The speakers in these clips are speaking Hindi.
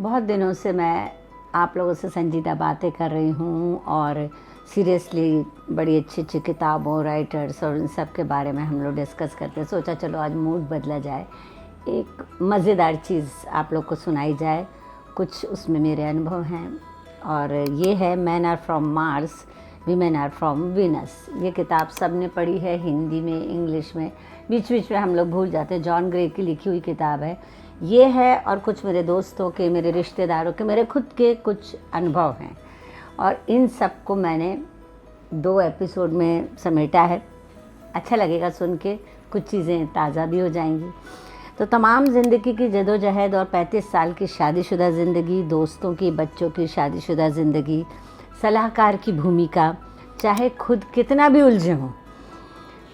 बहुत दिनों से मैं आप लोगों से संजीदा बातें कर रही हूँ और सीरियसली बड़ी अच्छी अच्छी किताबों, राइटर्स और इन सब के बारे में हम लोग डिस्कस करते हैं। सोचा चलो आज मूड बदला जाए, एक मज़ेदार चीज़ आप लोग को सुनाई जाए। कुछ उसमें मेरे अनुभव हैं और ये है man are from Mars, women are from Venus. ये किताब सब ने पढ़ी है, हिंदी में, इंग्लिश में, बीच बीच में हम लोग भूल जाते हैं। जॉन ग्रे की लिखी हुई किताब है ये है और कुछ मेरे दोस्तों के, मेरे रिश्तेदारों के, मेरे खुद के कुछ अनुभव हैं और इन सब को मैंने 2 एपिसोड में समेटा है। अच्छा लगेगा सुन के, कुछ चीज़ें ताज़ा भी हो जाएंगी। तो तमाम ज़िंदगी की जदोजहद और 35 साल की शादीशुदा ज़िंदगी, दोस्तों की, बच्चों की शादीशुदा ज़िंदगी, सलाहकार की भूमिका, चाहे खुद कितना भी उलझे हों,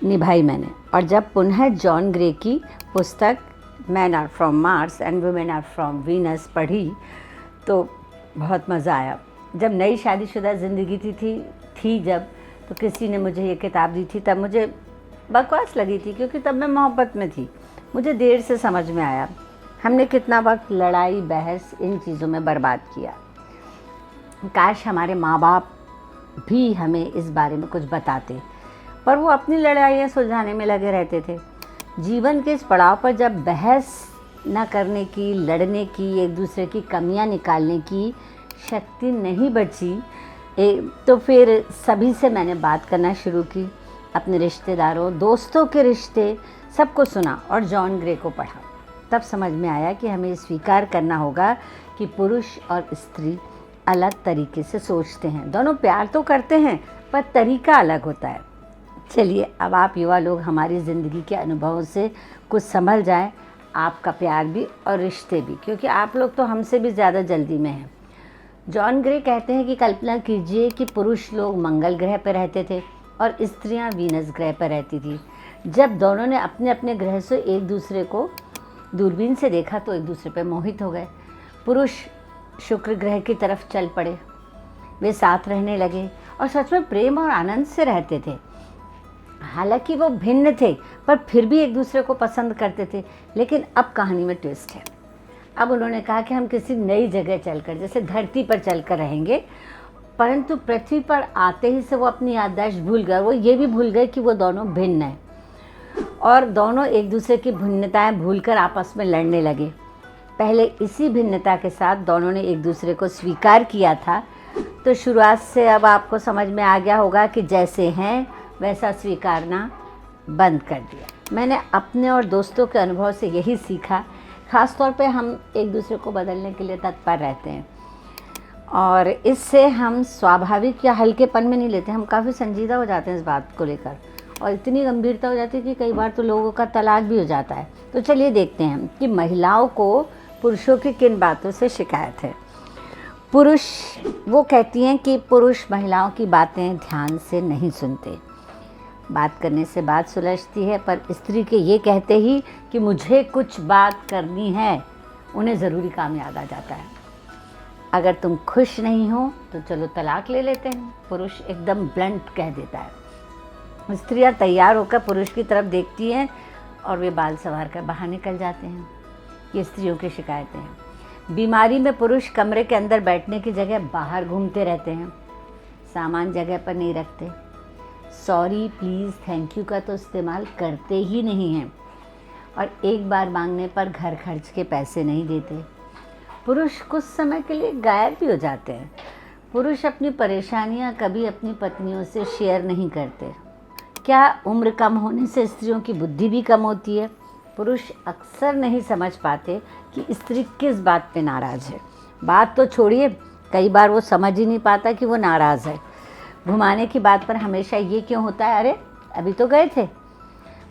निभाई मैंने। और जब पुनः जॉन ग्रे की पुस्तक man are from Mars and women are from Venus पढ़ी तो बहुत मज़ा आया। जब नई शादीशुदा ज़िंदगी थी जब, तो किसी ने मुझे ये किताब दी थी, तब मुझे बकवास लगी थी क्योंकि तब मैं मोहब्बत में थी। मुझे देर से समझ में आया हमने कितना वक्त लड़ाई बहस इन चीज़ों में बर्बाद किया। काश हमारे माँ बाप भी हमें इस बारे में कुछ बताते, पर वो अपनी लड़ाइयाँ सुलझाने में लगे रहते थे। जीवन के इस पड़ाव पर जब बहस न करने की, लड़ने की, एक दूसरे की कमियां निकालने की शक्ति नहीं बची, तो फिर सभी से मैंने बात करना शुरू की। अपने रिश्तेदारों, दोस्तों के रिश्ते, सबको सुना और जॉन ग्रे को पढ़ा। तब समझ में आया कि हमें स्वीकार करना होगा कि पुरुष और स्त्री अलग तरीके से सोचते हैं। दोनों प्यार तो करते हैं पर तरीका अलग होता है। चलिए अब आप युवा लोग हमारी ज़िंदगी के अनुभवों से कुछ समझ जाएं, आपका प्यार भी और रिश्ते भी, क्योंकि आप लोग तो हमसे भी ज़्यादा जल्दी में हैं। जॉन ग्रे कहते हैं कि कल्पना कीजिए कि पुरुष लोग मंगल ग्रह पर रहते थे और स्त्रियां वीनस ग्रह पर रहती थी। जब दोनों ने अपने अपने ग्रह से एक दूसरे को दूरबीन से देखा तो एक दूसरे पर मोहित हो गए। पुरुष शुक्र ग्रह की तरफ चल पड़े, वे साथ रहने लगे और सच में प्रेम और आनंद से रहते थे। हालांकि वो भिन्न थे पर फिर भी एक दूसरे को पसंद करते थे। लेकिन अब कहानी में ट्विस्ट है। अब उन्होंने कहा कि हम किसी नई जगह चलकर, जैसे धरती पर चलकर रहेंगे, परंतु पृथ्वी पर आते ही से वो अपनी याददाश्त भूल गए। वो ये भी भूल गए कि वो दोनों भिन्न हैं और दोनों एक दूसरे की भिन्नताएं भूलकर आपस में लड़ने लगे। पहले इसी भिन्नता के साथ दोनों ने एक दूसरे को स्वीकार किया था, तो शुरुआत से अब आपको समझ में आ गया होगा कि जैसे हैं वैसा स्वीकारना बंद कर दिया। मैंने अपने और दोस्तों के अनुभव से यही सीखा। ख़ास तौर पे हम एक दूसरे को बदलने के लिए तत्पर रहते हैं और इससे हम स्वाभाविक या हल्केपन में नहीं लेते, हम काफ़ी संजीदा हो जाते हैं इस बात को लेकर और इतनी गंभीरता हो जाती है कि कई बार तो लोगों का तलाक भी हो जाता है। तो चलिए देखते हैं कि महिलाओं को पुरुषों की किन बातों से शिकायत है। वो कहती हैं कि पुरुष महिलाओं की बातें ध्यान से नहीं सुनते। बात करने से बात सुलझती है, पर स्त्री के ये कहते ही कि मुझे कुछ बात करनी है, उन्हें ज़रूरी काम याद आ जाता है। अगर तुम खुश नहीं हो तो चलो तलाक ले लेते हैं, पुरुष एकदम ब्लंट कह देता है। स्त्रियां तैयार होकर पुरुष की तरफ देखती हैं और वे बाल संवार कर बाहर निकल जाते हैं। ये स्त्रियों की शिकायतें हैं। बीमारी में पुरुष कमरे के अंदर बैठने की जगह बाहर घूमते रहते हैं, सामान जगह पर नहीं रखते, सॉरी, प्लीज़, थैंक यू का तो इस्तेमाल करते ही नहीं हैं और एक बार मांगने पर घर खर्च के पैसे नहीं देते। पुरुष कुछ समय के लिए गायब भी हो जाते हैं। पुरुष अपनी परेशानियां कभी अपनी पत्नियों से शेयर नहीं करते। क्या उम्र कम होने से स्त्रियों की बुद्धि भी कम होती है? पुरुष अक्सर नहीं समझ पाते कि स्त्री किस बात पे नाराज़ है। बात तो छोड़िए, कई बार वो समझ ही नहीं पाता कि वो नाराज़ है। घुमाने की बात पर हमेशा ये क्यों होता है, अरे अभी तो गए थे।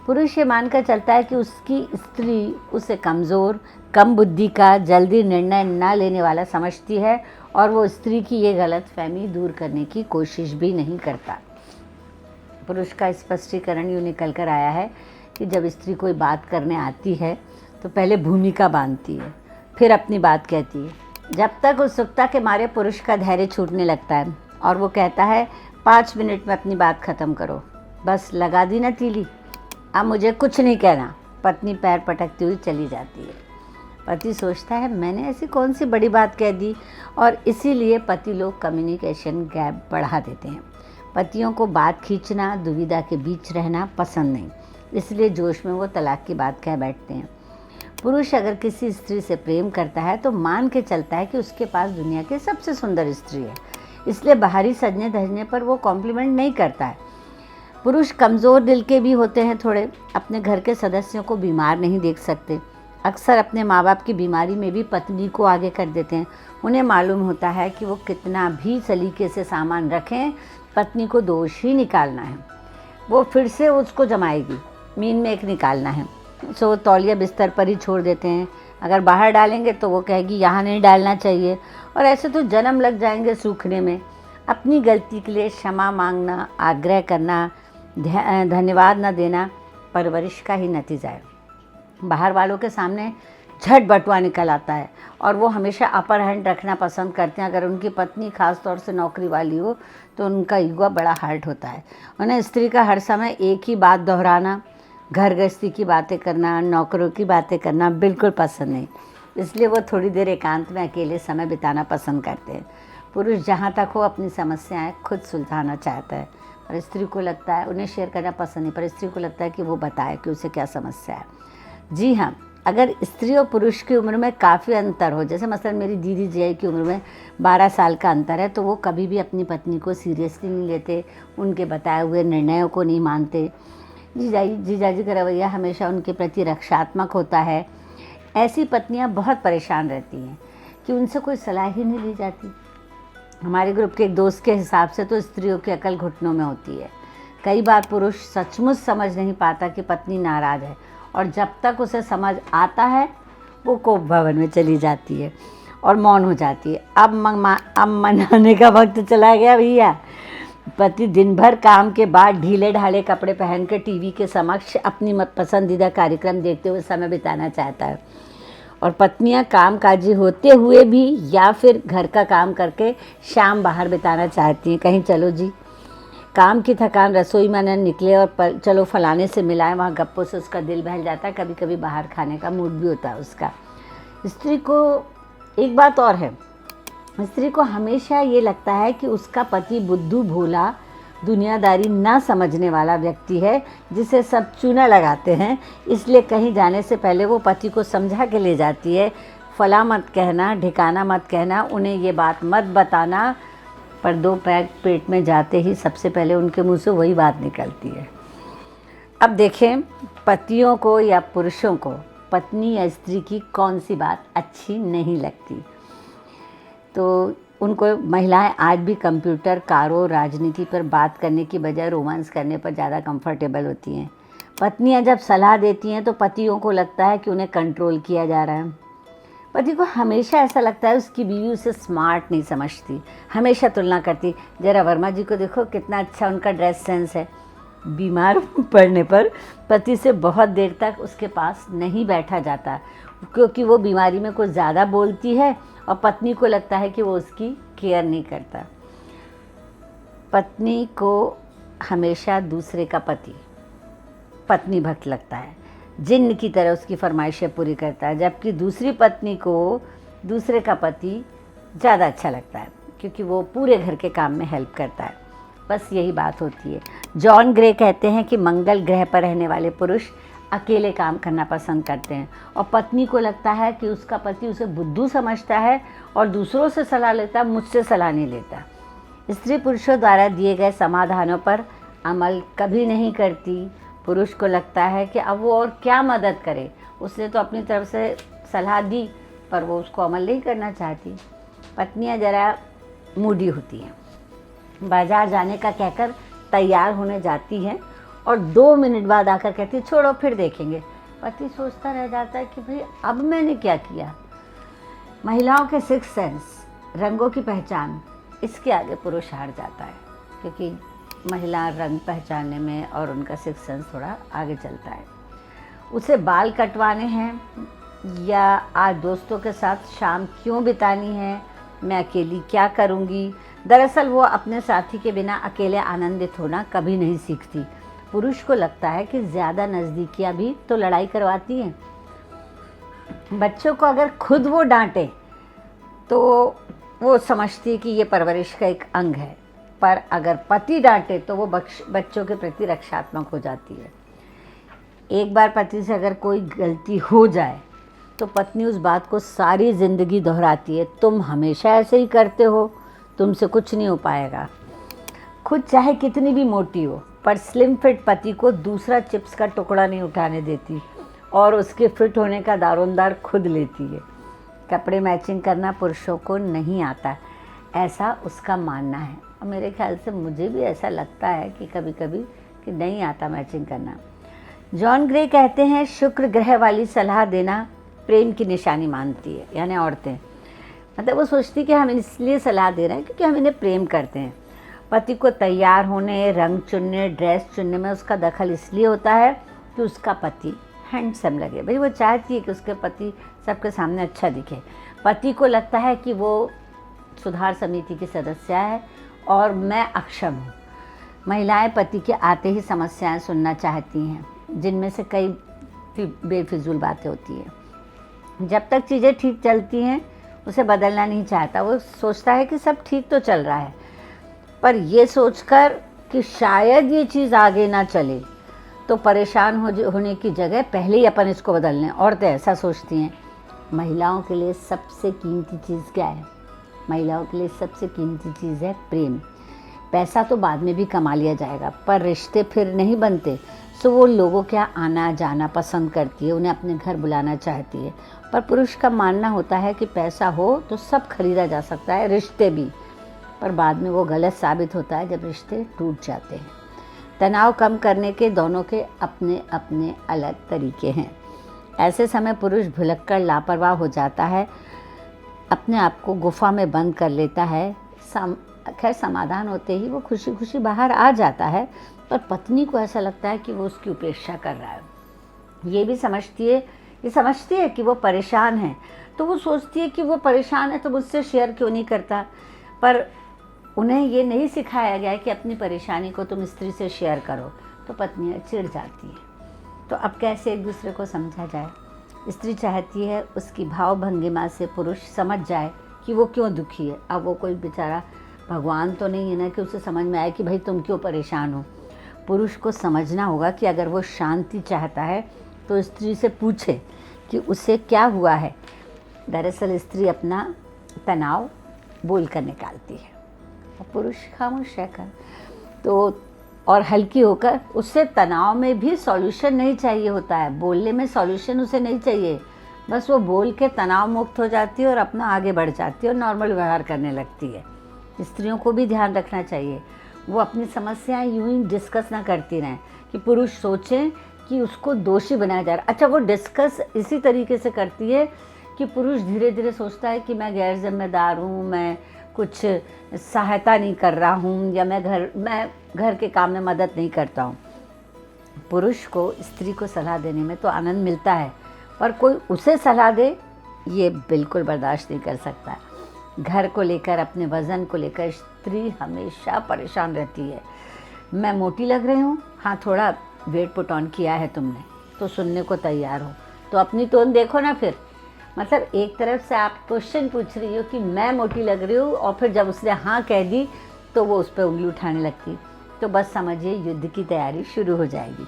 पुरुष ये मानकर चलता है कि उसकी स्त्री उसे कमज़ोर, कम बुद्धि का, जल्दी निर्णय न लेने वाला समझती है और वो स्त्री की ये गलतफहमी दूर करने की कोशिश भी नहीं करता। पुरुष का स्पष्टीकरण यूँ निकल कर आया है कि जब स्त्री कोई बात करने आती है तो पहले भूमिका बांधती है, फिर अपनी बात कहती है। जब तक उत्सुकता के मारे पुरुष का धैर्य छूटने लगता है और वो कहता है 5 मिनट में अपनी बात ख़त्म करो, बस लगा दी ना तीली, अब मुझे कुछ नहीं कहना, पत्नी पैर पटकती हुई चली जाती है। पति सोचता है मैंने ऐसी कौन सी बड़ी बात कह दी, और इसीलिए पति लोग कम्युनिकेशन गैप बढ़ा देते हैं। पतियों को बात खींचना, दुविधा के बीच रहना पसंद नहीं, इसलिए जोश में वो तलाक की बात कह बैठते हैं। पुरुष अगर किसी स्त्री से प्रेम करता है तो मान के चलता है कि उसके पास दुनिया की सबसे सुंदर स्त्री है, इसलिए बाहरी सजने धजने पर वो कॉम्प्लीमेंट नहीं करता है। पुरुष कमज़ोर दिल के भी होते हैं थोड़े, अपने घर के सदस्यों को बीमार नहीं देख सकते। अक्सर अपने माँ बाप की बीमारी में भी पत्नी को आगे कर देते हैं। उन्हें मालूम होता है कि वो कितना भी सलीके से सामान रखें, पत्नी को दोष ही निकालना है, वो फिर से उसको जमाएगी, मीन में एक निकालना है। सो तौलिया बिस्तर पर ही छोड़ देते हैं। अगर बाहर डालेंगे तो वो कहेगी यहाँ नहीं डालना चाहिए, और ऐसे तो जन्म लग जाएंगे सूखने में। अपनी गलती के लिए क्षमा मांगना, आग्रह करना, धन्यवाद न देना परवरिश का ही नतीजा है। बाहर वालों के सामने झट बटुआ निकल आता है और वो हमेशा अपर हैंड रखना पसंद करते हैं। अगर उनकी पत्नी खास तौर से नौकरी वाली हो तो उनका ईगो बड़ा हर्ट होता है। उन्हें स्त्री का हर समय एक ही बात दोहराना, घर गृहस्थी की बातें करना, नौकरों की बातें करना बिल्कुल पसंद नहीं, इसलिए वो थोड़ी देर एकांत में अकेले समय बिताना पसंद करते हैं। पुरुष जहाँ तक हो अपनी समस्याएं खुद सुलझाना चाहता है, पर स्त्री को लगता है, उन्हें शेयर करना पसंद नहीं, पर स्त्री को लगता है कि वो बताए कि उसे क्या समस्या है। जी हाँ, अगर स्त्री और पुरुष की उम्र में काफ़ी अंतर हो, जैसे मसलन मेरी दीदी जिया की उम्र में 12 साल का अंतर है, तो वो कभी भी अपनी पत्नी को सीरियसली नहीं लेते, उनके बताए हुए निर्णयों को नहीं मानते। जीजाजी का रवैया हमेशा उनके प्रति रक्षात्मक होता है। ऐसी पत्नियां बहुत परेशान रहती हैं कि उनसे कोई सलाह ही नहीं ली जाती। हमारे ग्रुप के एक दोस्त के हिसाब से तो स्त्रियों की अकल घुटनों में होती है। कई बार पुरुष सचमुच समझ नहीं पाता कि पत्नी नाराज़ है, और जब तक उसे समझ आता है वो कोप भवन में चली जाती है और मौन हो जाती है। अब मनाने का वक्त चला गया भैया। पति दिन भर काम के बाद ढीले ढाले कपड़े पहन के टीवी के समक्ष अपनी पसंदीदा कार्यक्रम देखते हुए समय बिताना चाहता है, और पत्नियां कामकाजी होते हुए भी या फिर घर का काम करके शाम बाहर बिताना चाहती हैं। कहीं चलो जी, काम की थकान रसोई में न निकले और चलो फलाने से मिलाएं, वहाँ गप्पों से उसका दिल बहल जाता है। कभी कभी बाहर खाने का मूड भी होता है उसका। स्त्री को एक बात और है, स्त्री को हमेशा ये लगता है कि उसका पति बुद्धू, भोला, दुनियादारी ना समझने वाला व्यक्ति है जिसे सब चूना लगाते हैं, इसलिए कहीं जाने से पहले वो पति को समझा के ले जाती है। फला मत कहना, ठिकाना मत कहना, उन्हें ये बात मत बताना, पर 2 पैक पेट में जाते ही सबसे पहले उनके मुंह से वही बात निकलती है। अब देखें, पतियों को या पुरुषों को पत्नी या स्त्री की कौन सी बात अच्छी नहीं लगती। तो उनको महिलाएं आज भी कंप्यूटर, कारों, राजनीति पर बात करने की बजाय रोमांस करने पर ज़्यादा कंफर्टेबल होती हैं। पत्नियां जब सलाह देती हैं तो पतियों को लगता है कि उन्हें कंट्रोल किया जा रहा है। पति को हमेशा ऐसा लगता है उसकी बीवी उसे स्मार्ट नहीं समझती, हमेशा तुलना करती, जरा वर्मा जी को देखो कितना अच्छा उनका ड्रेस सेंस है। बीमार पड़ने पर पति से बहुत देर तक उसके पास नहीं बैठा जाता, क्योंकि वो बीमारी में कुछ ज़्यादा बोलती है और पत्नी को लगता है कि वो उसकी केयर नहीं करता। पत्नी को हमेशा दूसरे का पति पत्नी भक्त लगता है, जिन्न की तरह उसकी फरमाइशें पूरी करता है, जबकि दूसरी पत्नी को दूसरे का पति ज़्यादा अच्छा लगता है, क्योंकि वो पूरे घर के काम में हेल्प करता है। बस यही बात होती है। जॉन ग्रे कहते हैं कि मंगल ग्रह पर रहने वाले पुरुष अकेले काम करना पसंद करते हैं, और पत्नी को लगता है कि उसका पति उसे बुद्धू समझता है और दूसरों से सलाह लेता, मुझसे सलाह नहीं लेता। स्त्री पुरुषों द्वारा दिए गए समाधानों पर अमल कभी नहीं करती। पुरुष को लगता है कि अब वो और क्या मदद करे, उसने तो अपनी तरफ से सलाह दी, पर वो उसको अमल नहीं करना चाहती। पत्नियां ज़रा मूडी होती हैं, बाजार जाने का कहकर तैयार होने जाती हैं और 2 मिनट बाद आकर कहती छोड़ो फिर देखेंगे। पति सोचता रह जाता है कि भाई अब मैंने क्या किया। महिलाओं के 6 सेंस, रंगों की पहचान, इसके आगे पुरुष हार जाता है, क्योंकि महिला रंग पहचानने में और उनका 6 सेंस थोड़ा आगे चलता है। उसे बाल कटवाने हैं या आज दोस्तों के साथ शाम क्यों बितानी है, मैं अकेली क्या करूँगी। दरअसल वो अपने साथी के बिना अकेले आनंदित होना कभी नहीं सीखती। पुरुष को लगता है कि ज़्यादा नज़दीकियाँ भी तो लड़ाई करवाती हैं। बच्चों को अगर खुद वो डांटे तो वो समझती है कि ये परवरिश का एक अंग है, पर अगर पति डांटे तो वो बच्चों के प्रति रक्षात्मक हो जाती है। एक बार पति से अगर कोई गलती हो जाए तो पत्नी उस बात को सारी ज़िंदगी दोहराती है, तुम हमेशा ऐसे ही करते हो, तुमसे कुछ नहीं हो पाएगा। खुद चाहे कितनी भी मोटी हो, पर स्लिम फिट पति को दूसरा चिप्स का टुकड़ा नहीं उठाने देती और उसके फिट होने का दारोमदार खुद लेती है। कपड़े मैचिंग करना पुरुषों को नहीं आता, ऐसा उसका मानना है, और मेरे ख्याल से मुझे भी ऐसा लगता है कि कभी कभी कि नहीं आता मैचिंग करना। जॉन ग्रे कहते हैं शुक्र ग्रह वाली सलाह देना प्रेम की निशानी मानती है, यानी औरतें, मतलब वो सोचती कि हम इसलिए सलाह दे रहे हैं क्योंकि हम इन्हें प्रेम करते हैं। पति को तैयार होने, रंग चुनने, ड्रेस चुनने में उसका दखल इसलिए होता है कि उसका पति हैंडसम लगे। भाई वो चाहती है कि उसके पति सबके सामने अच्छा दिखे। पति को लगता है कि वो सुधार समिति की सदस्य है और मैं अक्षम हूँ। महिलाएं पति के आते ही समस्याएं सुनना चाहती हैं, जिनमें से कई बेफिजूल बातें होती हैं। जब तक चीज़ें ठीक चलती हैं उसे बदलना नहीं चाहता, वो सोचता है कि सब ठीक तो चल रहा है, पर ये सोचकर कि शायद ये चीज़ आगे ना चले तो परेशान होने की जगह पहले ही अपन इसको बदल लें। औरतें ऐसा सोचती हैं। महिलाओं के लिए सबसे कीमती चीज़ क्या है? महिलाओं के लिए सबसे कीमती चीज़ है प्रेम। पैसा तो बाद में भी कमा लिया जाएगा, पर रिश्ते फिर नहीं बनते। सो वो लोगों के यहाँ आना जाना पसंद करती है, उन्हें अपने घर बुलाना चाहती है। पर पुरुष का मानना होता है कि पैसा हो तो सब खरीदा जा सकता है, रिश्ते भी। पर बाद में वो गलत साबित होता है जब रिश्ते टूट जाते हैं। तनाव कम करने के दोनों के अपने अपने अलग तरीके हैं। ऐसे समय पुरुष भुलक्कड़ लापरवाह हो जाता है, अपने आप को गुफा में बंद कर लेता है। खैर समाधान होते ही वो खुशी खुशी बाहर आ जाता है, पर पत्नी को ऐसा लगता है कि वो उसकी उपेक्षा कर रहा है। ये समझती है कि वो परेशान है, तो वो सोचती है कि वो परेशान है तो मुझसे शेयर क्यों नहीं करता। पर उन्हें ये नहीं सिखाया गया है कि अपनी परेशानी को तुम स्त्री से शेयर करो, तो पत्नियाँ चिढ़ जाती हैं। तो अब कैसे एक दूसरे को समझा जाए? स्त्री चाहती है उसकी भाव भंगिमा से पुरुष समझ जाए कि वो क्यों दुखी है। अब वो कोई बेचारा भगवान तो नहीं है ना कि उसे समझ में आए कि भाई तुम क्यों परेशान हो। पुरुष को समझना होगा कि अगर वो शांति चाहता है तो स्त्री से पूछे कि उसे क्या हुआ है। दरअसल स्त्री अपना तनाव बोल कर निकालती है और पुरुष खामोश रहकर तो और हल्की होकर। उससे तनाव में भी सॉल्यूशन नहीं चाहिए होता है, बोलने में सॉल्यूशन उसे नहीं चाहिए। बस वो बोल के तनाव मुक्त हो जाती है और अपना आगे बढ़ जाती है और नॉर्मल व्यवहार करने लगती है। स्त्रियों को भी ध्यान रखना चाहिए, वो अपनी समस्याएं यूं ही डिस्कस ना करती रहें कि पुरुष सोचें कि उसको दोषी बनाया जा रहा है। अच्छा, वो डिस्कस इसी तरीके से करती है कि पुरुष धीरे धीरे सोचता है कि मैं गैर जिम्मेदार हूँ, मैं कुछ सहायता नहीं कर रहा हूँ, या मैं घर के काम में मदद नहीं करता हूँ। पुरुष को स्त्री को सलाह देने में तो आनंद मिलता है, पर कोई उसे सलाह दे ये बिल्कुल बर्दाश्त नहीं कर सकता। घर को लेकर, अपने वज़न को लेकर स्त्री हमेशा परेशान रहती है। मैं मोटी लग रही हूँ, हाँ थोड़ा वेट पुट ऑन किया है तुमने, तो सुनने को तैयार हो, तो अपनी टोन देखो ना फिर। मतलब एक तरफ से आप क्वेश्चन पूछ रही हो कि मैं मोटी लग रही हूँ, और फिर जब उसने हाँ कह दी तो वो उस पर उंगली उठाने लगती, तो बस समझिए युद्ध की तैयारी शुरू हो जाएगी।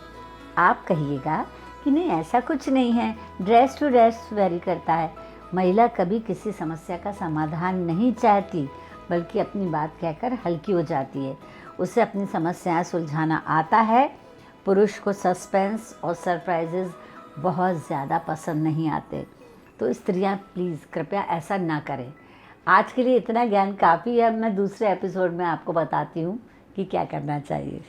आप कहिएगा कि नहीं ऐसा कुछ नहीं है, ड्रेस टू ड्रेस वेरी करता है। महिला कभी किसी समस्या का समाधान नहीं चाहती, बल्कि अपनी बात कहकर हल्की हो जाती है। उसे अपनी समस्याएं सुलझाना आता है। पुरुष को सस्पेंस और सरप्राइजेज बहुत ज़्यादा पसंद नहीं आते। तो स्त्रियां प्लीज़ कृपया ऐसा ना करें। आज के लिए इतना ज्ञान काफ़ी है। मैं दूसरे एपिसोड में आपको बताती हूँ कि क्या करना चाहिए।